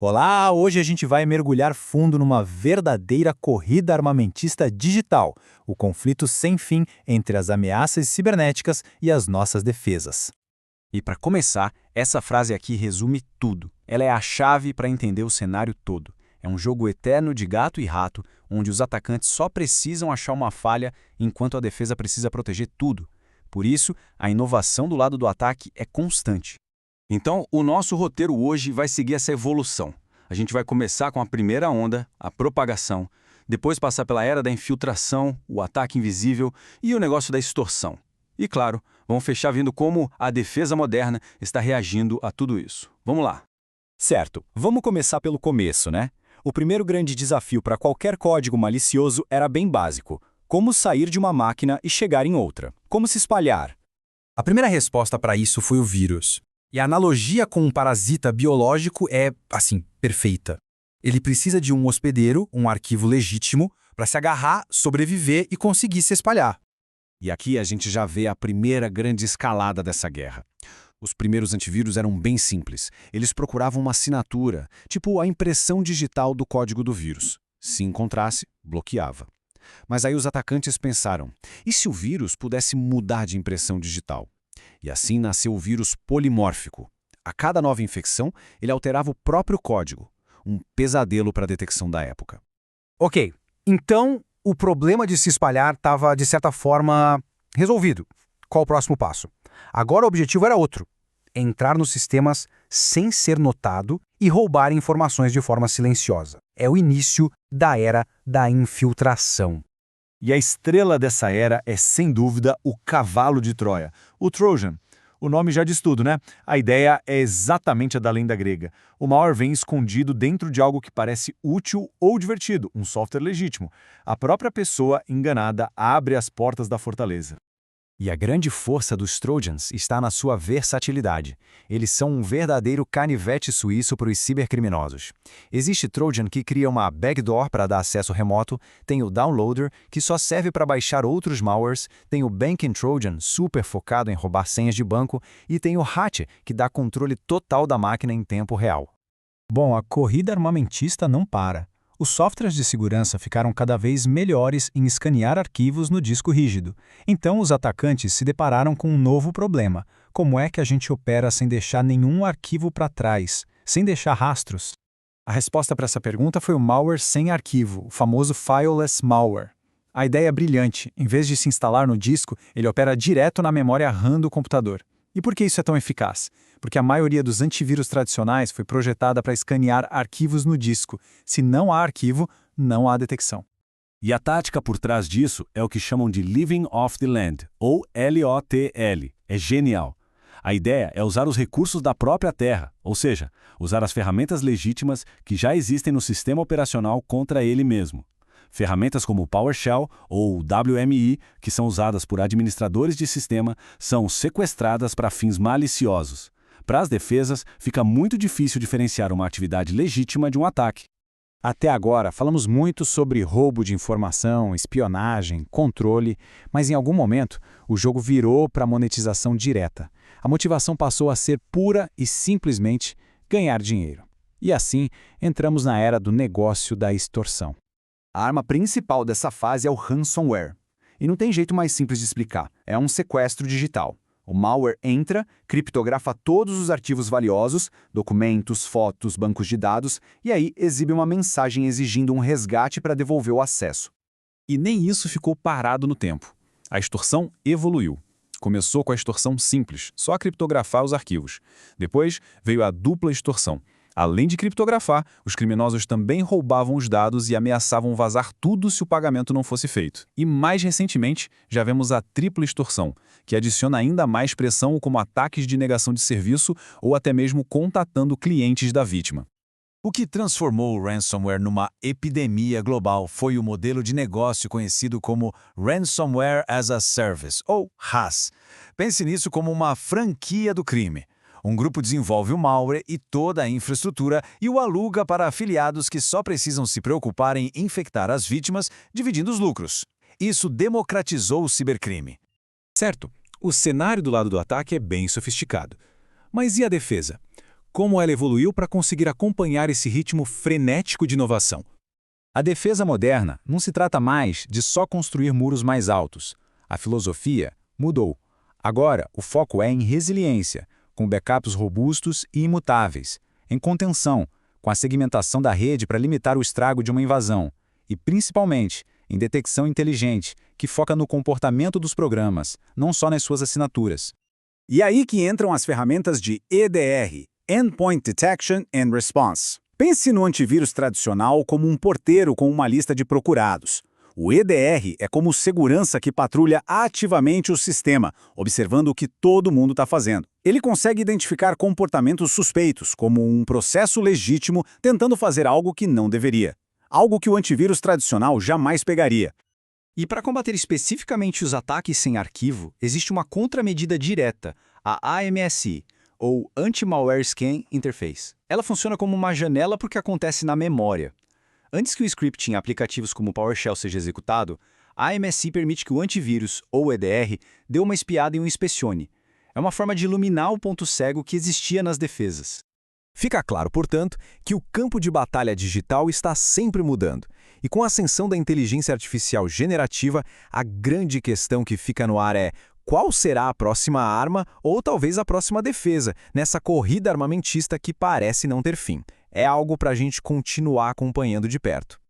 Olá, hoje a gente vai mergulhar fundo numa verdadeira corrida armamentista digital, o conflito sem fim entre as ameaças cibernéticas e as nossas defesas. E para começar, essa frase aqui resume tudo. Ela é a chave para entender o cenário todo. É um jogo eterno de gato e rato, onde os atacantes só precisam achar uma falha enquanto a defesa precisa proteger tudo. Por isso, a inovação do lado do ataque é constante. Então, o nosso roteiro hoje vai seguir essa evolução. A gente vai começar com a primeira onda, a propagação, depois passar pela era da infiltração, o ataque invisível e o negócio da extorsão. E claro, vamos fechar vendo como a defesa moderna está reagindo a tudo isso. Vamos lá. Certo, vamos começar pelo começo, né? O primeiro grande desafio para qualquer código malicioso era bem básico: como sair de uma máquina e chegar em outra? Como se espalhar? A primeira resposta para isso foi o vírus. E a analogia com um parasita biológico é, assim, perfeita. Ele precisa de um hospedeiro, um arquivo legítimo, para se agarrar, sobreviver e conseguir se espalhar. E aqui a gente já vê a primeira grande escalada dessa guerra. Os primeiros antivírus eram bem simples. Eles procuravam uma assinatura, tipo a impressão digital do código do vírus. Se encontrasse, bloqueava. Mas aí os atacantes pensaram, e se o vírus pudesse mudar de impressão digital? E assim nasceu o vírus polimórfico. A cada nova infecção, ele alterava o próprio código. Um pesadelo para a detecção da época. Ok, então o problema de se espalhar estava, de certa forma, resolvido. Qual o próximo passo? Agora o objetivo era outro: entrar nos sistemas sem ser notado e roubar informações de forma silenciosa. É o início da era da infiltração. E a estrela dessa era é, sem dúvida, o cavalo de Troia, o Trojan. O nome já diz tudo, né? A ideia é exatamente a da lenda grega. O malware vem escondido dentro de algo que parece útil ou divertido, um software legítimo. A própria pessoa enganada abre as portas da fortaleza. E a grande força dos Trojans está na sua versatilidade. Eles são um verdadeiro canivete suíço para os cibercriminosos. Existe Trojan que cria uma backdoor para dar acesso remoto, tem o Downloader, que só serve para baixar outros malwares, tem o Banking Trojan, super focado em roubar senhas de banco, e tem o Hatch, que dá controle total da máquina em tempo real. Bom, a corrida armamentista não para. Os softwares de segurança ficaram cada vez melhores em escanear arquivos no disco rígido. Então, os atacantes se depararam com um novo problema: como é que a gente opera sem deixar nenhum arquivo para trás, sem deixar rastros? A resposta para essa pergunta foi o malware sem arquivo, o famoso fileless malware. A ideia é brilhante: em vez de se instalar no disco, ele opera direto na memória RAM do computador. E por que isso é tão eficaz? Porque a maioria dos antivírus tradicionais foi projetada para escanear arquivos no disco. Se não há arquivo, não há detecção. E a tática por trás disso é o que chamam de Living Off the Land, ou LOTL. É genial. A ideia é usar os recursos da própria Terra, ou seja, usar as ferramentas legítimas que já existem no sistema operacional contra ele mesmo. Ferramentas como o PowerShell ou o WMI, que são usadas por administradores de sistema, são sequestradas para fins maliciosos. Para as defesas, fica muito difícil diferenciar uma atividade legítima de um ataque. Até agora, falamos muito sobre roubo de informação, espionagem, controle, mas em algum momento o jogo virou para monetização direta. A motivação passou a ser pura e simplesmente ganhar dinheiro. E assim, entramos na era do negócio da extorsão. A arma principal dessa fase é o ransomware. E não tem jeito mais simples de explicar. É um sequestro digital. O malware entra, criptografa todos os arquivos valiosos, documentos, fotos, bancos de dados, e aí exibe uma mensagem exigindo um resgate para devolver o acesso. E nem isso ficou parado no tempo. A extorsão evoluiu. Começou com a extorsão simples, só criptografar os arquivos. Depois veio a dupla extorsão. Além de criptografar, os criminosos também roubavam os dados e ameaçavam vazar tudo se o pagamento não fosse feito. E mais recentemente, já vemos a tripla extorsão, que adiciona ainda mais pressão como ataques de negação de serviço ou até mesmo contatando clientes da vítima. O que transformou o ransomware numa epidemia global foi o modelo de negócio conhecido como Ransomware as a Service, ou RaaS. Pense nisso como uma franquia do crime. Um grupo desenvolve o malware e toda a infraestrutura e o aluga para afiliados que só precisam se preocupar em infectar as vítimas, dividindo os lucros. Isso democratizou o cibercrime. Certo, o cenário do lado do ataque é bem sofisticado. Mas e a defesa? como ela evoluiu para conseguir acompanhar esse ritmo frenético de inovação. A defesa moderna não se trata mais de só construir muros mais altos. A filosofia mudou. Agora, o foco é em resiliência, com backups robustos e imutáveis, em contenção, com a segmentação da rede para limitar o estrago de uma invasão, e principalmente em detecção inteligente, que foca no comportamento dos programas, não só nas suas assinaturas. E aí que entram as ferramentas de EDR, Endpoint Detection and Response. Pense no antivírus tradicional como um porteiro com uma lista de procurados. O EDR é como segurança que patrulha ativamente o sistema, observando o que todo mundo está fazendo. Ele consegue identificar comportamentos suspeitos, como um processo legítimo tentando fazer algo que não deveria. Algo que o antivírus tradicional jamais pegaria. E para combater especificamente os ataques sem arquivo, existe uma contramedida direta, a AMSI, ou Anti-Malware Scan Interface. Ela funciona como uma janela para o que acontece na memória. Antes que o script em aplicativos como PowerShell seja executado, a AMSI permite que o antivírus, ou EDR, dê uma espiada e o inspecione. É uma forma de iluminar o ponto cego que existia nas defesas. Fica claro, portanto, que o campo de batalha digital está sempre mudando. E com a ascensão da inteligência artificial generativa, a grande questão que fica no ar é: qual será a próxima arma ou talvez a próxima defesa nessa corrida armamentista que parece não ter fim? É algo para a gente continuar acompanhando de perto.